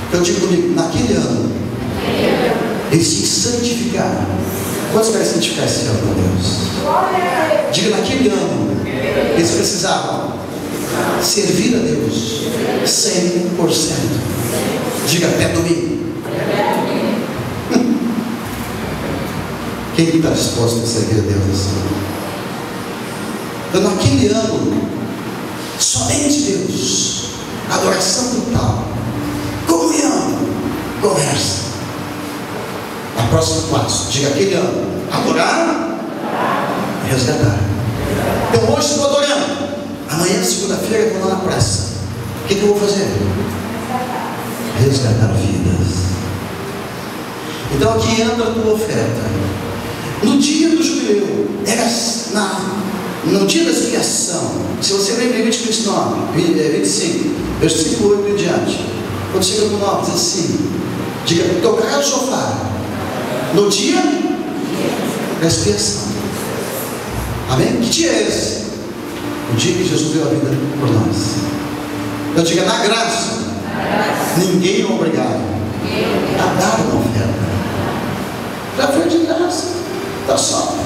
Então diga comigo, naquele ano, eles se santificaram. Quantos querem santificar esse ano, meu Deus? Diga, naquele ano, eles precisavam servir a Deus 100%. Diga, até domingo. Quem está disposto a servir a Deus assim? Então, naquele ano, somente Deus, adoração total, comunhão, conversa. A próxima passo, diga, aquele ano, adorar e resgatar. Então hoje estou adorando, amanhã, segunda-feira, eu vou lá na praça. O que eu vou fazer? Resgatar vidas. Então aqui entra a tua oferta. No dia do jubileu, no dia da expiação, se você lembra em 25, versículo 8 em diante, quando chega no 9, diz assim: diga, tocar o chofar no dia da expiação. Amém? Que dia é esse? O dia que Jesus deu a vida por nós. Então diga, na graça, ninguém é obrigado a dar uma oferta. Já foi de graça, está só.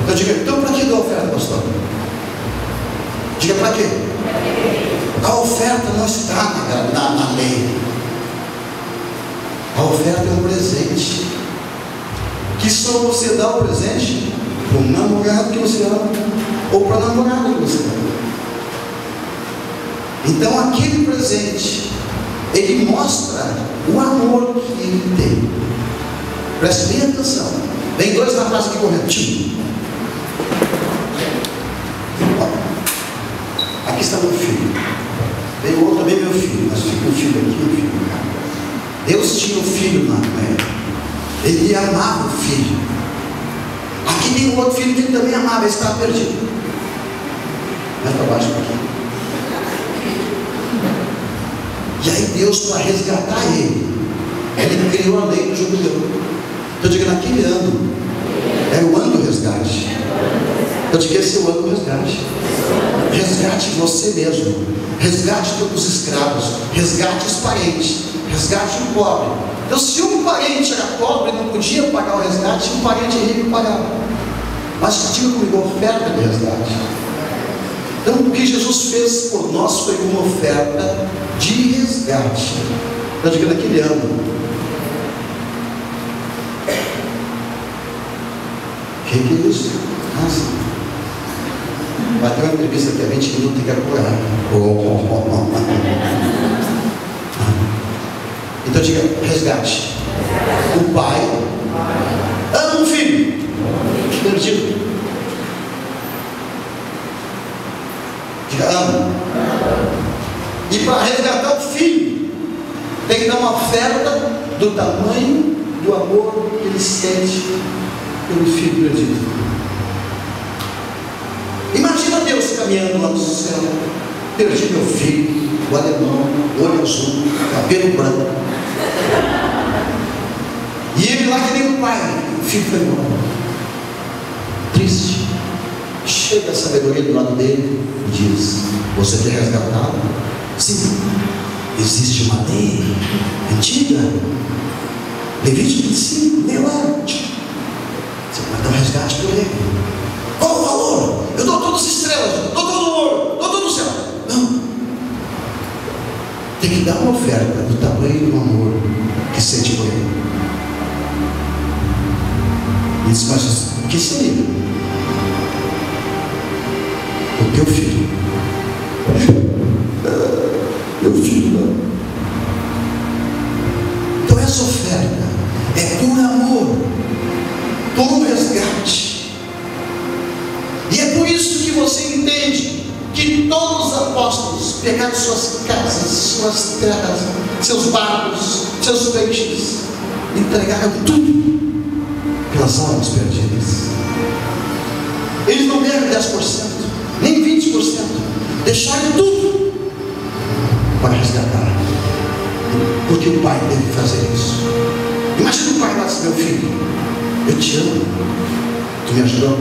Então diga, então para que dar oferta, pastor? Diga, para quê? A oferta não está na lei. A oferta é um presente, que só você dá o presente para o namorado que você ama, ou para a namorada que você ama. Então aquele presente, ele mostra o amor que ele tem. Preste bem atenção. Vem dois rapazes aqui correndo. Aqui está meu filho. Vem o outro também, meu filho. Mas fica um filho aqui, um filho cá. Deus tinha um filho na terra. Ele amava o filho. Aqui tem um outro filho que ele também amava. Ele estava perdido. Vai para baixo um pouquinho. E aí Deus, para resgatar ele criou a lei do jubileu. Então diga, naquele ano, era o ano do resgate. Eu digo, esse é o ano do resgate. Resgate você mesmo. Resgate todos os escravos. Resgate os parentes. Resgate o pobre. Então, se um parente era pobre e não podia pagar o resgate, um parente rico pagava. Mas tinha comigo oferta de resgate. Então, o que Jesus fez por nós foi uma oferta de resgate. Eu digo, naquele ano. O que é isso? Nossa. Vai ter uma entrevista aqui há 20 minutos, tem que apurar. Então diga, resgate. O pai ama um filho perdido. Diga, ama. E para resgatar o filho, tem que dar uma oferta do tamanho do amor que ele sente pelo filho perdido. Imagina Deus caminhando lá no céu. Perdi meu filho, o alemão, olho azul, cabelo branco. E ele lá que nem o pai, o filho foi embora. Triste. Chega a sabedoria do lado dele e diz: você tem resgatado? Sim. Existe uma lei antiga, Levítico 25, lê lá. Você pode dar um resgate por ele. Qual o valor? Eu dou todas as estrelas, dou todo o ouro, dou todo o céu. Não. Tem que dar uma oferta do tamanho do amor que sente por ele. E diz, mas o que seria? O teu filho. Meu filho não. Então essa oferta é por amor, por resgate. E é por isso que você entende que todos os apóstolos pegaram suas casas, suas terras, seus barcos, seus peixes, entregaram tudo pelas almas perdidas. Eles não deram 10%, nem 20%, deixaram tudo para resgatar, porque o pai teve que fazer isso. Imagina o pai lá disse: meu filho, eu te amo, tu me ajudou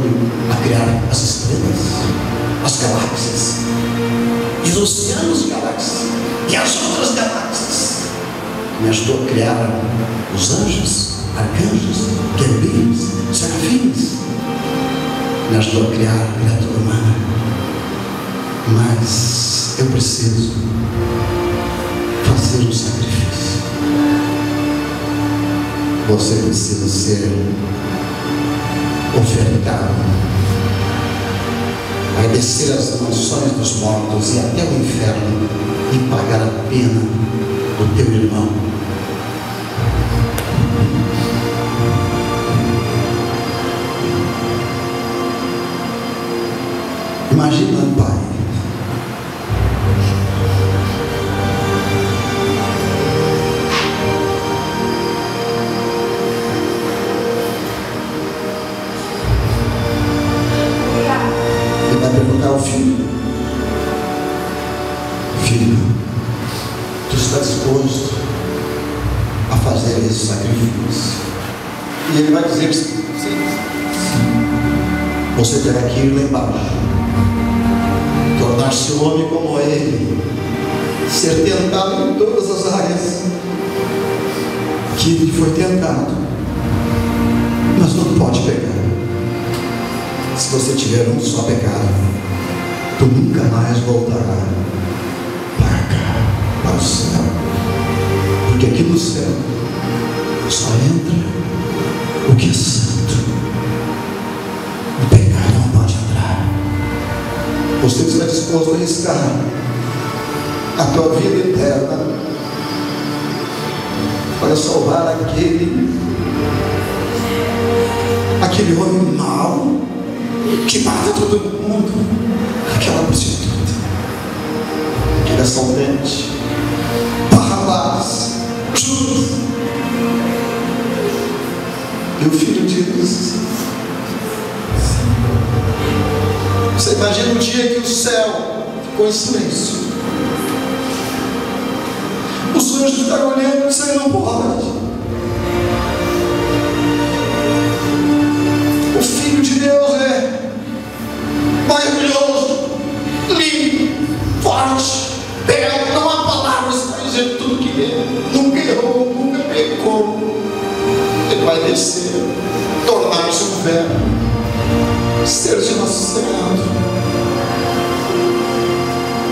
a criar as estrelas, as galáxias e os oceanos e galáxias. Me ajudou a criar os anjos, arcanjos, querubins, serafins. Me ajudou a criar a criatura humana. Mas eu preciso fazer um sacrifício. Você precisa ser ofertado. Vai descer as mansões dos mortos e até o inferno e pagar a pena do teu irmão. Imagina, pai, ele vai perguntar ao filho: filho, tu está disposto a fazer esse sacrifício? E ele vai dizer: sim. Você terá que ir lá embaixo, tornar-se homem como ele, ser tentado em todas as áreas que ele foi tentado, mas não pode pecar. Se você tiver um só pecado, tu nunca mais voltará para cá, para o céu, porque aqui no céu só entra o que é santo. O pecado não pode entrar. Você está disposto a arriscar a tua vida eterna para salvar aquele homem mau que mata todo mundo, aquela prostituta, aquele assaltante, Barrabás, Judas? E o filho diz: você imagina o dia que o céu ficou em silêncio, os anjos estavam olhando e você não pode. O Filho de Deus é maravilhoso, lindo, forte, belo, não há palavras para dizer tudo que ele nunca errou, nunca pecou. Ele vai descer, tornar-se um verbo, ser dilacerado.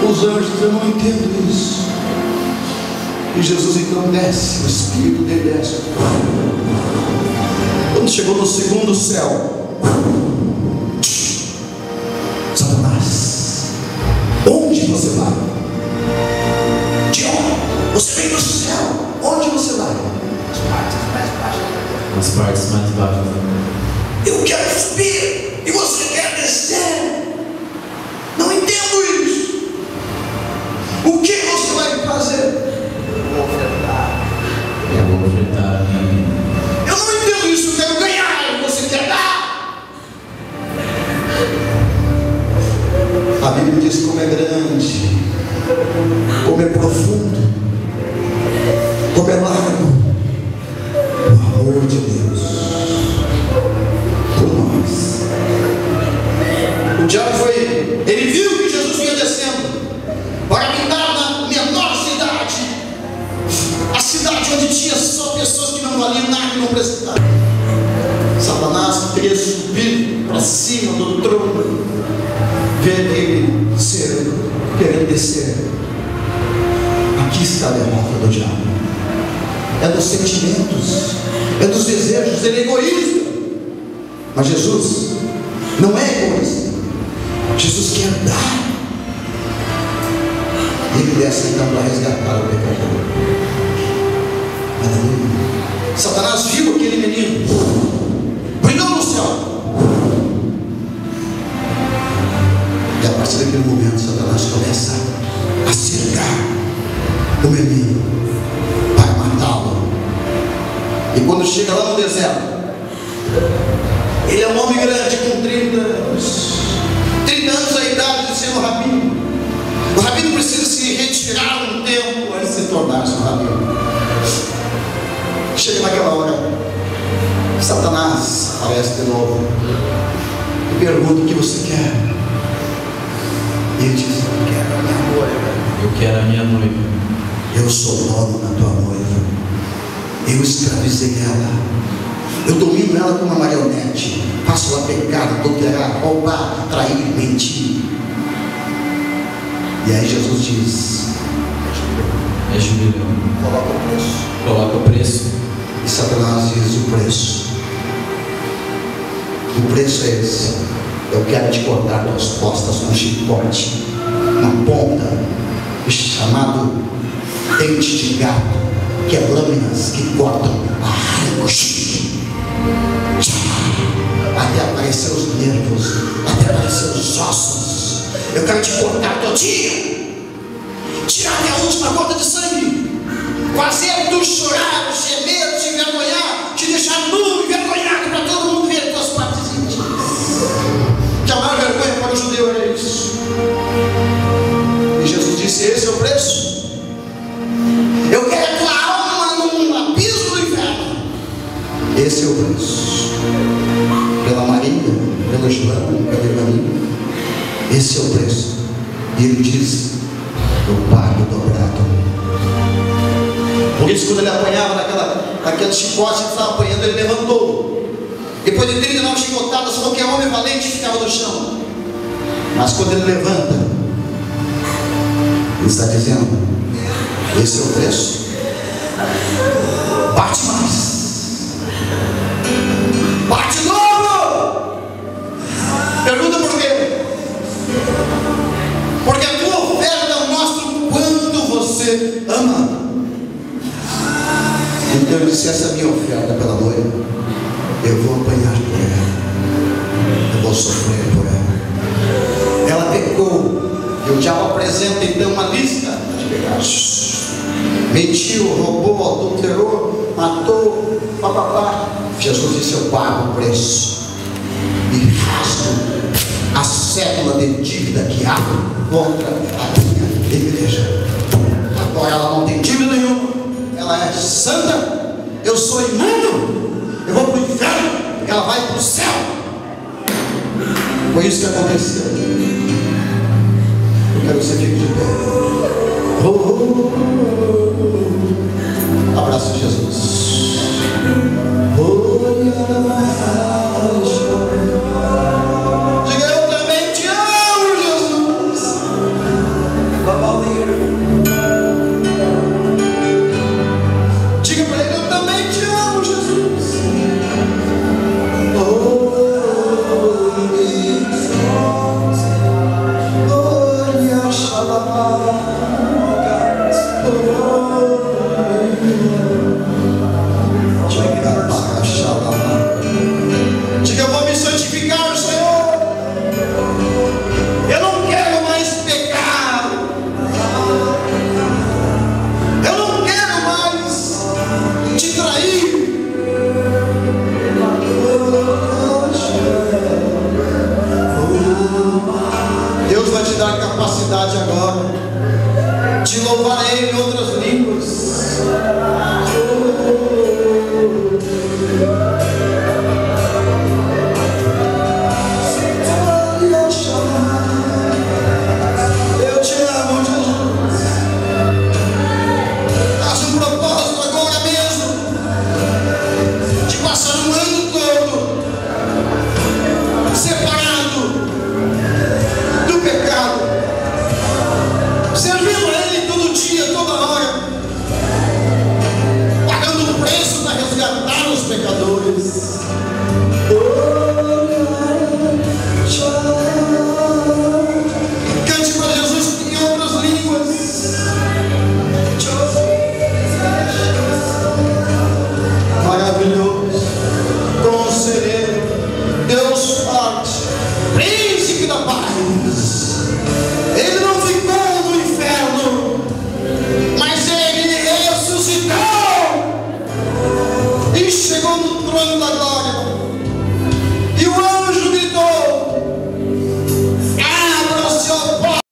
Os anjos, eu não entendo isso. E Jesus então desce, o Espírito dele desce. Quando chegou no segundo céu, Satanás, onde você vai? De onde? Você vem do céu, onde você vai? As partes mais baixas. As partes mais baixas. Eu quero subir e você quer descer. Não entendo isso. O que você vai fazer? Eu vou ofertar a minha vida. Eu não entendo isso. Eu quero ganhar e você quer dar. A Bíblia diz como é grande, como é profundo, como é largo o amor de Deus por nós. O diabo ele viu que Jesus vinha descendo para habitar na menor cidade, a cidade onde tinha só pessoas que não valiam nada, que não precisavam. Satanás queria subir para cima do trono, ver ele querendo descer. Aqui está a derrota do diabo. É dos sentimentos, é dos desejos, ele é egoísta. Mas Jesus não é egoísta. Jesus quer dar. Ele desce então para resgatar o pecador. Aleluia. Satanás viu aquele menino, brilhou no céu. E a partir daquele momento, Satanás começa a cercar o menino para matá-lo. E quando chega lá no deserto, ele é um homem grande com 30 anos. 30 anos a idade de ser um rabino. O rabino precisa se retirar um tempo antes de se tornar-se um rabino. Chega naquela hora, Satanás aparece de novo e pergunta: o que você quer? E ele diz: eu quero a minha noiva. Eu quero a minha noiva. Eu sou dono da tua noiva. Eu escravizei ela. Eu domino ela como uma marionete. Faço ela pecar, adulterar, roubar, trair, mentir. E aí Jesus diz: É jubileu. coloca o preço. Coloca o preço. E Satanás diz: o preço. O preço é esse. Eu quero te cortar tuas costas com um chicote, uma ponta, chamado dente de gato, que é lâminas que cortam até aparecer os nervos, até aparecer os ossos. Eu quero te cortar todinho, tirar até a última gota de sangue, fazer tu chorar, gemer, te envergonhar, te deixar nu, envergonhado para todo mundo ver tuas partes íntimas. Que a maior vergonha para o judeu era isso. E Jesus disse: esse é o preço. Eu quero a tua alma num abismo do inferno. Esse é o preço. Pela Maria, pelo João, pelo Evangelho. Esse é o preço. E ele diz: eu pago dobrado. Por isso, quando ele apanhava naquele chicote que estava apanhando, ele levantou. Depois de 39 chicotadas, qualquer homem valente ficava no chão. Mas quando ele levanta, ele está dizendo: esse é o preço. Bate mais. Bate novo. Pergunta por quê? Porque a tua oferta mostra o quanto você ama. Então ele disse: essa é a minha oferta pela noiva. Eu vou apanhar por ela. Eu vou sofrer por ela. Ela pecou. E o diabo apresenta então uma lista de pecados. Mentiu, roubou, adulterou, matou, papapá. Jesus disse: eu pago o preço. E rasgo a cédula de dívida que há contra a minha igreja. Agora ela não tem dívida nenhuma. Ela é santa. Eu sou imundo. Eu vou para o inferno. Ela vai para o céu. Foi isso que aconteceu. Eu quero que você fique de pé. Oh, oh.